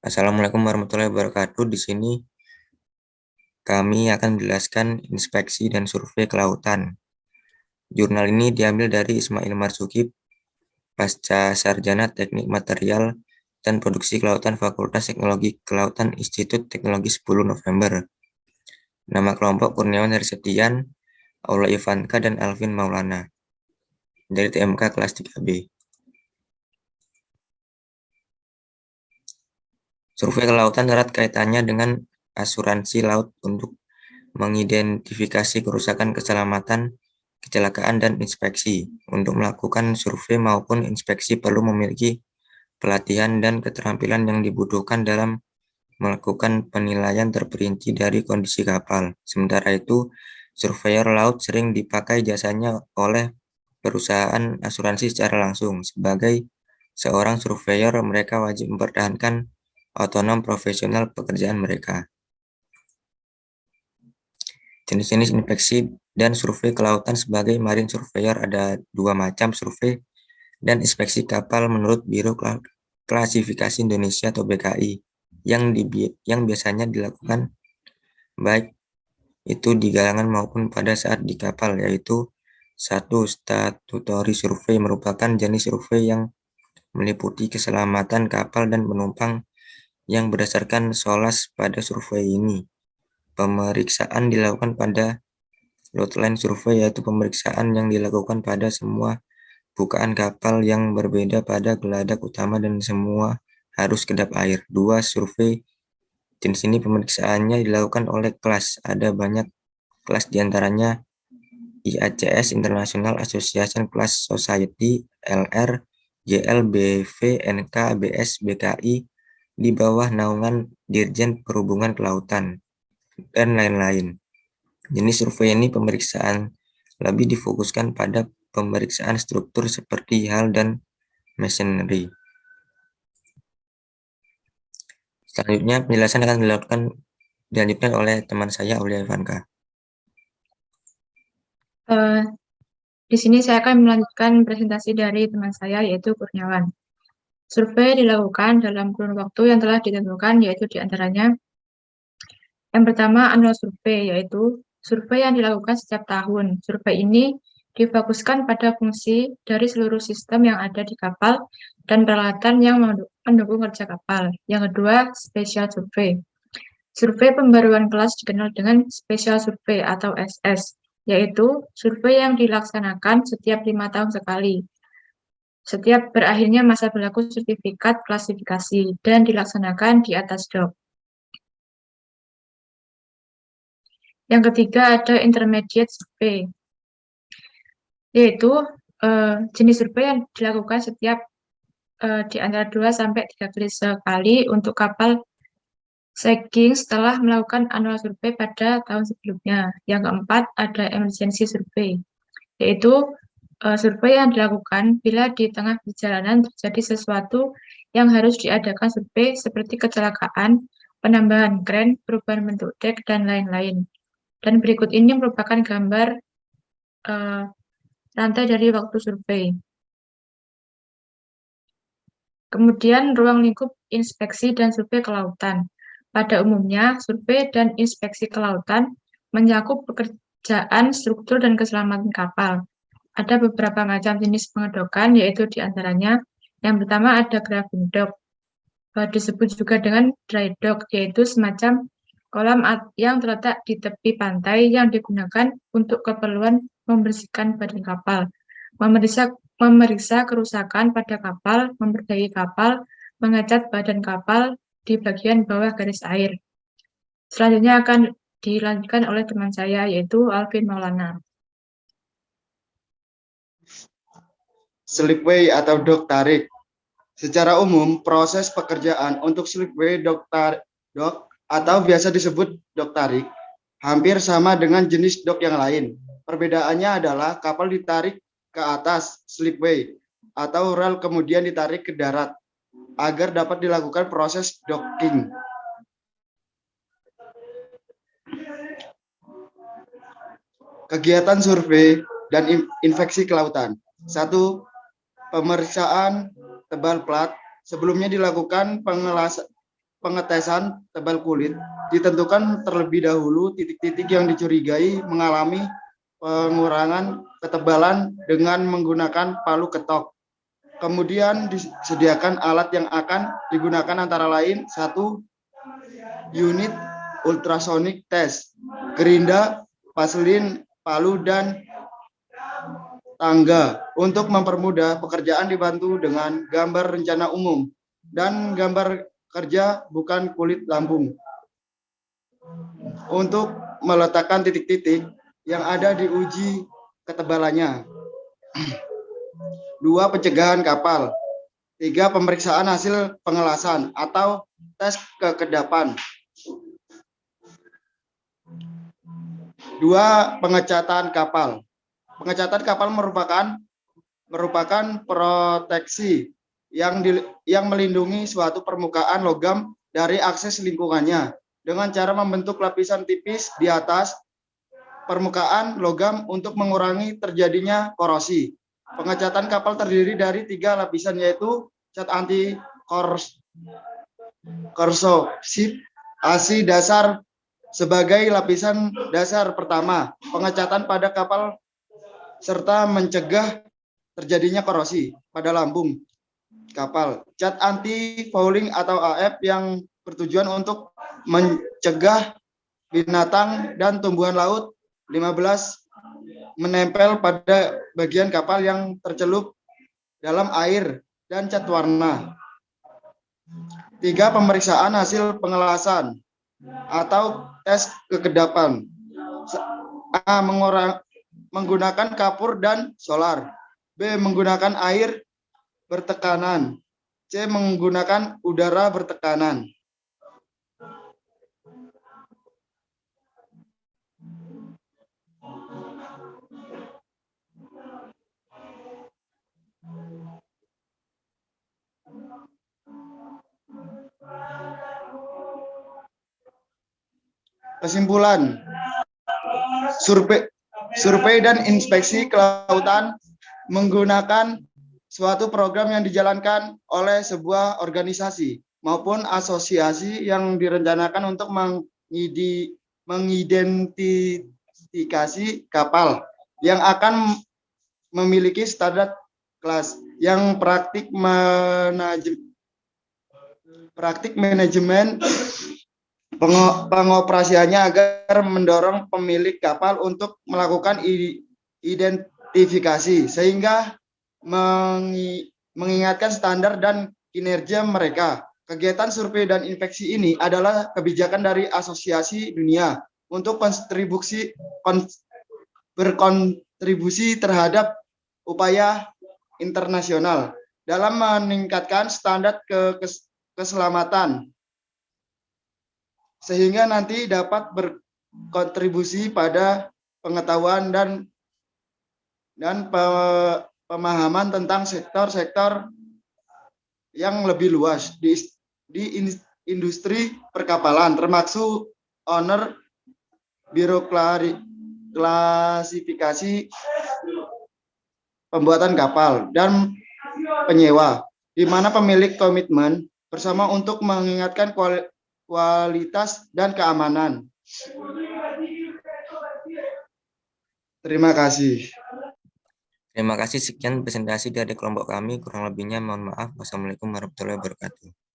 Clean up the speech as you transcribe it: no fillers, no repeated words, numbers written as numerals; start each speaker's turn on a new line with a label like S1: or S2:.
S1: Assalamualaikum warahmatullahi wabarakatuh. Di sini kami akan menjelaskan inspeksi dan survei kelautan. Jurnal ini diambil dari Ismail Marzuki, Pasca Sarjana Teknik Material dan Produksi Kelautan Fakultas Teknologi Kelautan Institut Teknologi 10 November. Nama kelompok Kurniawan Heri Septian, Aula Ivanka, dan Alvin Maulana. Dari TMK kelas 3B. Survei kelautan erat kaitannya dengan asuransi laut untuk mengidentifikasi kerusakan keselamatan, kecelakaan, dan inspeksi. Untuk melakukan survei maupun inspeksi perlu memiliki pelatihan dan keterampilan yang dibutuhkan dalam melakukan penilaian terperinci dari kondisi kapal. Sementara itu, surveyor laut sering dipakai jasanya oleh perusahaan asuransi secara langsung. Sebagai seorang surveyor, mereka wajib mempertahankan otonom profesional pekerjaan mereka. Jenis-jenis inspeksi dan survei kelautan sebagai marine surveyor ada dua macam, survei dan inspeksi kapal menurut Biro Klasifikasi Indonesia atau BKI yang biasanya dilakukan baik itu di galangan maupun pada saat di kapal, yaitu satu, statutory survei merupakan jenis survei yang meliputi keselamatan kapal dan penumpang yang berdasarkan SOLAS. Pada survei ini, pemeriksaan dilakukan pada loadline survey, yaitu pemeriksaan yang dilakukan pada semua bukaan kapal yang berbeda pada geladak utama dan semua harus kedap air. Dua, survei jenis ini pemeriksaannya dilakukan oleh kelas. Ada banyak kelas, diantaranya IACS International Association Class Society, LR, GLBV, NK, BS, BKI di bawah naungan Dirjen Perhubungan Kelautan, dan lain-lain. Jenis survei ini pemeriksaan lebih difokuskan pada pemeriksaan struktur seperti hal dan masonry. Selanjutnya penjelasan akan dilanjutkan oleh teman saya, Aulia Ivanka.
S2: Di sini saya akan melanjutkan presentasi dari teman saya, yaitu Kurniawan. Survei dilakukan dalam kurun waktu yang telah ditentukan, yaitu diantaranya yang pertama annual survei, yaitu survei yang dilakukan setiap tahun. Survei ini difokuskan pada fungsi dari seluruh sistem yang ada di kapal dan peralatan yang mendukung kerja kapal. Yang kedua, special survey. Survei pembaruan kelas dikenal dengan special survey atau SS, yaitu survei yang dilaksanakan setiap 5 tahun sekali. Setiap berakhirnya masa berlaku sertifikat klasifikasi dan dilaksanakan di atas dock. Yang ketiga ada intermediate survey, yaitu jenis survei yang dilakukan setiap di antara 2 sampai 3 kali sekali untuk kapal sagging setelah melakukan annual survey pada tahun sebelumnya. Yang keempat ada emergency survey, yaitu survei yang dilakukan bila di tengah perjalanan terjadi sesuatu yang harus diadakan survei seperti kecelakaan, penambahan kren, perubahan bentuk dek, dan lain-lain. Dan berikut ini merupakan gambar rantai dari waktu survei. Kemudian ruang lingkup inspeksi dan survei kelautan. Pada umumnya, survei dan inspeksi kelautan mencakup pekerjaan struktur dan keselamatan kapal. Ada beberapa macam jenis pengedokan, yaitu diantaranya yang pertama ada graving dock, disebut juga dengan dry dock, yaitu semacam kolam yang terletak di tepi pantai yang digunakan untuk keperluan membersihkan badan kapal, memeriksa kerusakan pada kapal, memperbaiki kapal, mengecat badan kapal di bagian bawah garis air. Selanjutnya akan dilanjutkan oleh teman saya, yaitu Alvin Maulana.
S3: Slipway atau dock tarik. Secara umum, proses pekerjaan untuk slipway dock atau biasa disebut dock tarik hampir sama dengan jenis dock yang lain. Perbedaannya adalah kapal ditarik ke atas slipway atau rel kemudian ditarik ke darat agar dapat dilakukan proses docking. Kegiatan survei dan inspeksi kelautan. 1. Pemeriksaan tebal plat. Sebelumnya dilakukan pengetesan tebal kulit ditentukan terlebih dahulu titik-titik yang dicurigai mengalami pengurangan ketebalan dengan menggunakan palu ketok. Kemudian disediakan alat yang akan digunakan antara lain 1. Unit ultrasonic test, gerinda, vaselin, palu, dan tangga. Untuk mempermudah pekerjaan dibantu dengan gambar rencana umum dan gambar kerja bukan kulit lambung. Untuk meletakkan titik-titik yang ada di uji ketebalannya. 2. Pencegahan kapal. 3. Pemeriksaan hasil pengelasan atau tes kekedapan. 2. Pengecatan kapal. Pengecatan kapal merupakan proteksi yang melindungi suatu permukaan logam dari akses lingkungannya dengan cara membentuk lapisan tipis di atas permukaan logam untuk mengurangi terjadinya korosi. Pengecatan kapal terdiri dari 3 lapisan, yaitu cat anti korosif ASI dasar sebagai lapisan dasar pertama, pengecatan pada kapal serta mencegah terjadinya korosi pada lambung kapal. Cat anti fouling atau AF yang bertujuan untuk mencegah binatang dan tumbuhan laut. 15. Menempel pada bagian kapal yang tercelup dalam air dan cat warna. 3. Pemeriksaan hasil pengelasan atau tes kekedapan. A. Menggunakan kapur dan solar. B. Menggunakan air bertekanan. C. Menggunakan udara bertekanan. Kesimpulan, survei dan inspeksi kelautan menggunakan suatu program yang dijalankan oleh sebuah organisasi maupun asosiasi yang direncanakan untuk mengidentifikasi kapal yang akan memiliki standar kelas yang praktik manajemen pengoperasiannya agar mendorong pemilik kapal untuk melakukan identifikasi sehingga mengingatkan standar dan kinerja mereka. Kegiatan survei dan inspeksi ini adalah kebijakan dari asosiasi dunia untuk berkontribusi terhadap upaya internasional dalam meningkatkan standar keselamatan sehingga nanti dapat berkontribusi pada pengetahuan dan pemahaman tentang sektor-sektor yang lebih luas di industri perkapalan, termasuk owner, biro klasifikasi pembuatan kapal, dan penyewa, di mana pemilik komitmen bersama untuk mengingatkan kualitas dan keamanan. Terima kasih.
S1: Terima kasih, sekian presentasi dari kelompok kami. Kurang lebihnya mohon maaf. Wassalamualaikum warahmatullahi wabarakatuh.